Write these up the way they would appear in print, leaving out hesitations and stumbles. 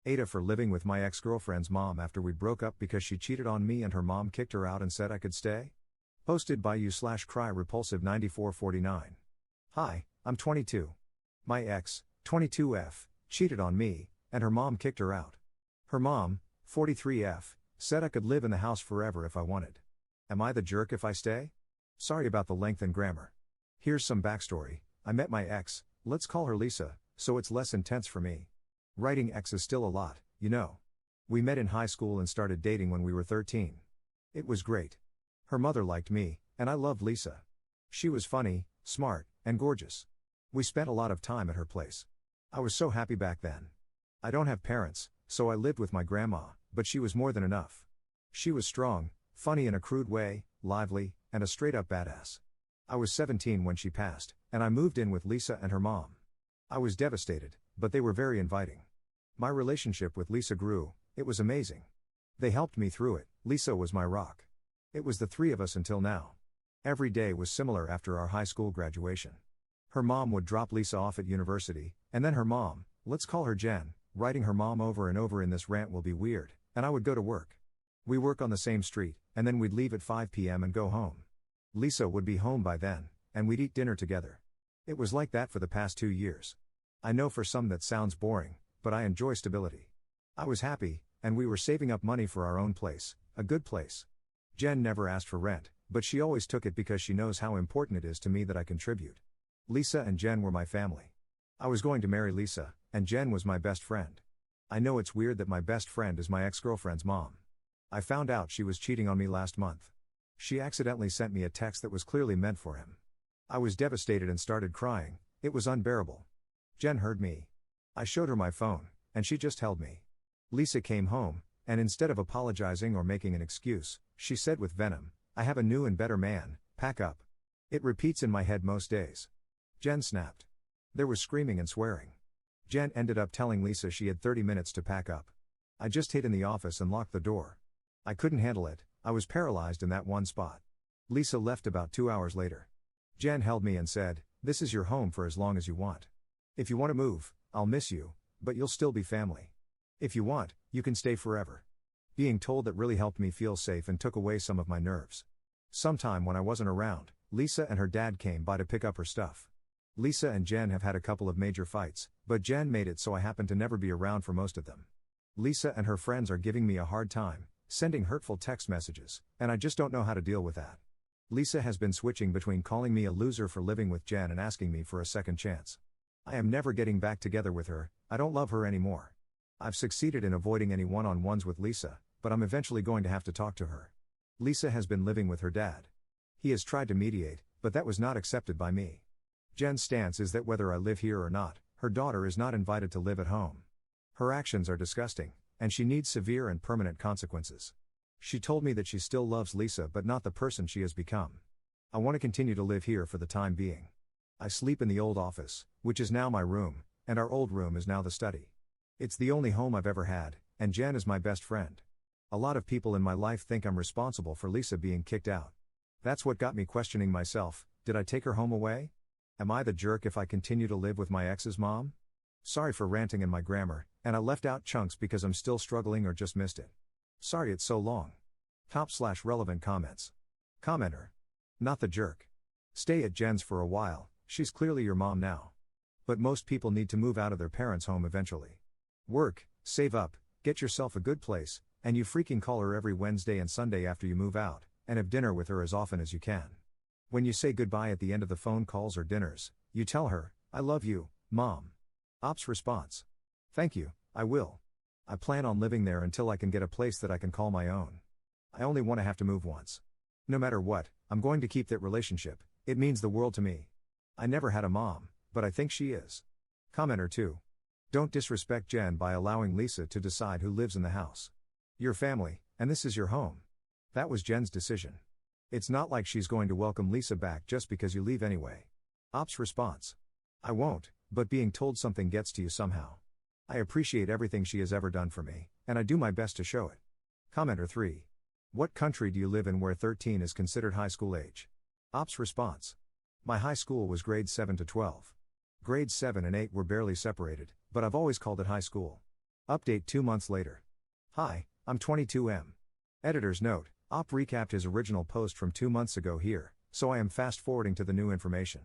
AITAH for living with my ex-girlfriend's mom after we broke up because she cheated on me and her mom kicked her out and said I could stay? Posted by you/cry repulsive 9449. Hi, I'm 22. My ex, 22F, cheated on me, and her mom kicked her out. Her mom, 43F, said I could live in the house forever if I wanted. Am I the jerk if I stay? Sorry about the length and grammar. Here's some backstory. I met my ex, let's call her Lisa, so it's less intense for me. Writing ex is still a lot, you know. We met in high school and started dating when we were 13. It was great. Her mother liked me, and I loved Lisa. She was funny, smart, and gorgeous. We spent a lot of time at her place. I was so happy back then. I don't have parents, so I lived with my grandma, but she was more than enough. She was strong, funny in a crude way, lively, and a straight-up badass. I was 17 when she passed, and I moved in with Lisa and her mom. I was devastated, but they were very inviting. My relationship with Lisa grew, it was amazing. They helped me through it, Lisa was my rock. It was the three of us until now. Every day was similar after our high school graduation. Her mom would drop Lisa off at university, and then her mom, let's call her Jen, writing her mom over and over in this rant will be weird, and I would go to work. We work on the same street, and then we'd leave at 5 p.m. and go home. Lisa would be home by then, and we'd eat dinner together. It was like that for the past 2 years. I know for some that sounds boring, but I enjoy stability. I was happy, and we were saving up money for our own place, a good place. Jen never asked for rent, but she always took it because she knows how important it is to me that I contribute. Lisa and Jen were my family. I was going to marry Lisa, and Jen was my best friend. I know it's weird that my best friend is my ex-girlfriend's mom. I found out she was cheating on me last month. She accidentally sent me a text that was clearly meant for him. I was devastated and started crying, it was unbearable. Jen heard me. I showed her my phone, and she just held me. Lisa came home, and instead of apologizing or making an excuse, she said with venom, I have a new and better man, pack up. It repeats in my head most days. Jen snapped. There was screaming and swearing. Jen ended up telling Lisa she had 30 minutes to pack up. I just hid in the office and locked the door. I couldn't handle it, I was paralyzed in that one spot. Lisa left about 2 hours later. Jen held me and said, this is your home for as long as you want. If you want to move, I'll miss you, but you'll still be family. If you want, you can stay forever. Being told that really helped me feel safe and took away some of my nerves. Sometime when I wasn't around, Lisa and her dad came by to pick up her stuff. Lisa and Jen have had a couple of major fights, but Jen made it so I happen to never be around for most of them. Lisa and her friends are giving me a hard time, sending hurtful text messages, and I just don't know how to deal with that. Lisa has been switching between calling me a loser for living with Jen and asking me for a second chance. I am never getting back together with her, I don't love her anymore. I've succeeded in avoiding any one-on-ones with Lisa, but I'm eventually going to have to talk to her. Lisa has been living with her dad. He has tried to mediate, but that was not accepted by me. Jen's stance is that whether I live here or not, her daughter is not invited to live at home. Her actions are disgusting, and she needs severe and permanent consequences. She told me that she still loves Lisa but not the person she has become. I want to continue to live here for the time being. I sleep in the old office, which is now my room, and our old room is now the study. It's the only home I've ever had, and Jen is my best friend. A lot of people in my life think I'm responsible for Lisa being kicked out. That's what got me questioning myself, did I take her home away? Am I the jerk if I continue to live with my ex's mom? Sorry for ranting in my grammar, and I left out chunks because I'm still struggling or just missed it. Sorry it's so long. Top/relevant comments. Commenter. Not the jerk. Stay at Jen's for a while, she's clearly your mom now. But most people need to move out of their parents' home eventually. Work, save up, get yourself a good place, and you freaking call her every Wednesday and Sunday after you move out, and have dinner with her as often as you can. When you say goodbye at the end of the phone calls or dinners, you tell her, I love you, Mom. Ops response. Thank you, I will. I plan on living there until I can get a place that I can call my own. I only want to have to move once. No matter what, I'm going to keep that relationship, it means the world to me. I never had a mom, but I think she is. Commenter 2. Don't disrespect Jen by allowing Lisa to decide who lives in the house. Your family, and this is your home. That was Jen's decision. It's not like she's going to welcome Lisa back just because you leave anyway. Ops response. I won't, but being told something gets to you somehow. I appreciate everything she has ever done for me, and I do my best to show it. Commenter 3. What country do you live in where 13 is considered high school age? Ops response. My high school was grades 7 to 12. Grades 7 and 8 were barely separated, but I've always called it high school. Update 2 months later. Hi, I'm 22M. Editor's note, Op recapped his original post from 2 months ago here, so I am fast forwarding to the new information.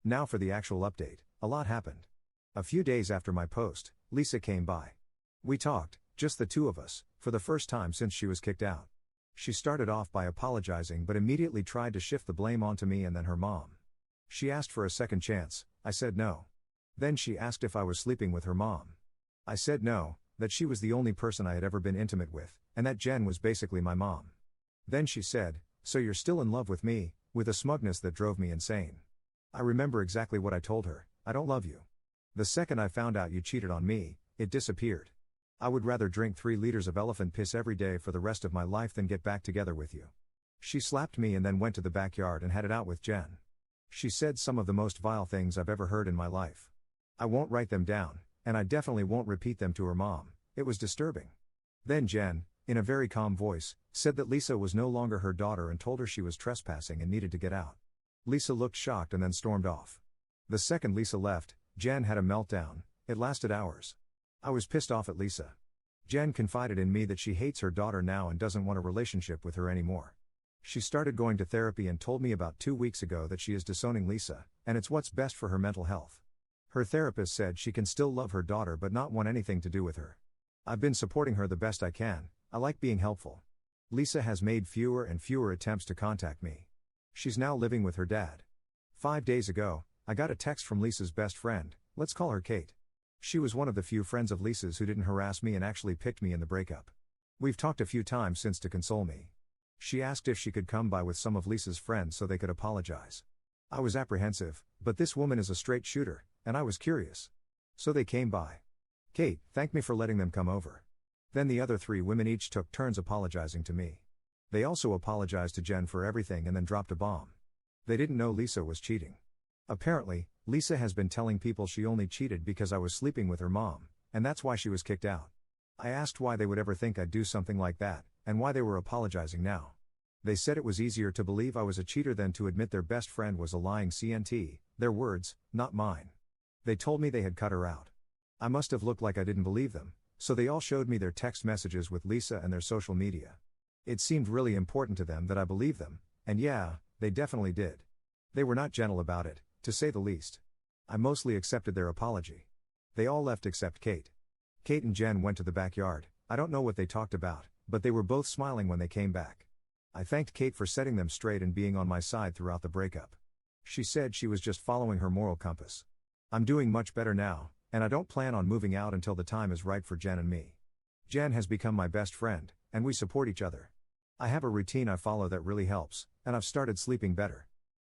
Now for the actual update. A lot happened. A few days after my post, Lisa came by. We talked, just the two of us, for the first time since she was kicked out. She started off by apologizing but immediately tried to shift the blame onto me and then her mom. She asked for a second chance, I said no. Then she asked if I was sleeping with her mom. I said no, that she was the only person I had ever been intimate with, and that Jen was basically my mom. Then she said, "So you're still in love with me," with a smugness that drove me insane. I remember exactly what I told her, "I don't love you. The second I found out you cheated on me, it disappeared. I would rather drink 3 liters of elephant piss every day for the rest of my life than get back together with you." She slapped me and then went to the backyard and had it out with Jen. She said some of the most vile things I've ever heard in my life. I won't write them down, and I definitely won't repeat them to her mom. It was disturbing. Then Jen, in a very calm voice, said that Lisa was no longer her daughter and told her she was trespassing and needed to get out. Lisa looked shocked and then stormed off. The second Lisa left, Jen had a meltdown. It lasted hours. I was pissed off at Lisa. Jen confided in me that she hates her daughter now and doesn't want a relationship with her anymore. She started going to therapy and told me about 2 weeks ago that she is disowning Lisa, and it's what's best for her mental health. Her therapist said she can still love her daughter but not want anything to do with her. I've been supporting her the best I can. I like being helpful. Lisa has made fewer and fewer attempts to contact me. She's now living with her dad. 5 days ago, I got a text from Lisa's best friend, let's call her Kate. She was one of the few friends of Lisa's who didn't harass me and actually picked me in the breakup. We've talked a few times since to console me. She asked if she could come by with some of Lisa's friends so they could apologize. I was apprehensive, but this woman is a straight shooter, and I was curious. So they came by. Kate thanked me for letting them come over. Then the other 3 women each took turns apologizing to me. They also apologized to Jen for everything and then dropped a bomb. They didn't know Lisa was cheating. Apparently, Lisa has been telling people she only cheated because I was sleeping with her mom, and that's why she was kicked out. I asked why they would ever think I'd do something like that, and why they were apologizing now. They said it was easier to believe I was a cheater than to admit their best friend was a lying CNT, their words, not mine. They told me they had cut her out. I must have looked like I didn't believe them, so they all showed me their text messages with Lisa and their social media. It seemed really important to them that I believe them, and yeah, they definitely did. They were not gentle about it, to say the least. I mostly accepted their apology. They all left except Kate. Kate and Jen went to the backyard. I don't know what they talked about, but they were both smiling when they came back. I thanked Kate for setting them straight and being on my side throughout the breakup. She said she was just following her moral compass. I'm doing much better now, and I don't plan on moving out until the time is right for Jen and me. Jen has become my best friend, and we support each other. I have a routine I follow that really helps, and I've started sleeping better.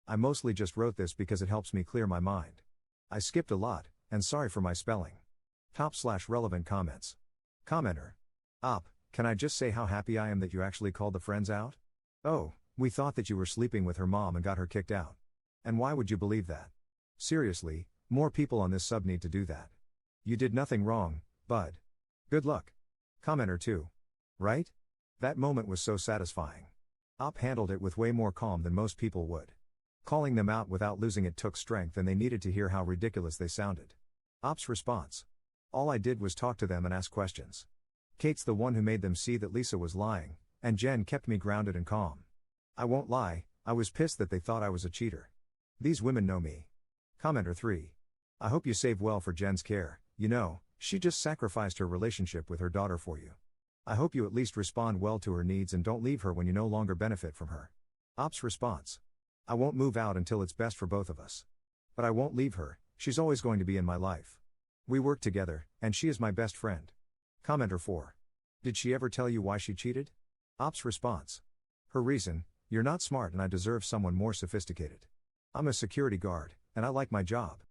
I mostly just wrote this because it helps me clear my mind. I skipped a lot, and sorry for my spelling. Top/relevant comments. Commenter. Op, can I just say how happy I am that you actually called the friends out? Oh, we thought that you were sleeping with her mom and got her kicked out. And why would you believe that? Seriously, more people on this sub need to do that. You did nothing wrong, bud. Good luck. Commenter 2. Right? That moment was so satisfying. Op handled it with way more calm than most people would. Calling them out without losing it took strength and they needed to hear how ridiculous they sounded. Op's response. All I did was talk to them and ask questions. Kate's the one who made them see that Lisa was lying, and Jen kept me grounded and calm. I won't lie, I was pissed that they thought I was a cheater. These women know me. Commenter 3. I hope you save well for Jen's care, you know, she just sacrificed her relationship with her daughter for you. I hope you at least respond well to her needs and don't leave her when you no longer benefit from her. Op's response. I won't move out until it's best for both of us. But I won't leave her, she's always going to be in my life. We work together, and she is my best friend. Commenter 4. Did she ever tell you why she cheated? Op's response. Her reason, you're not smart and I deserve someone more sophisticated. I'm a security guard, and I like my job.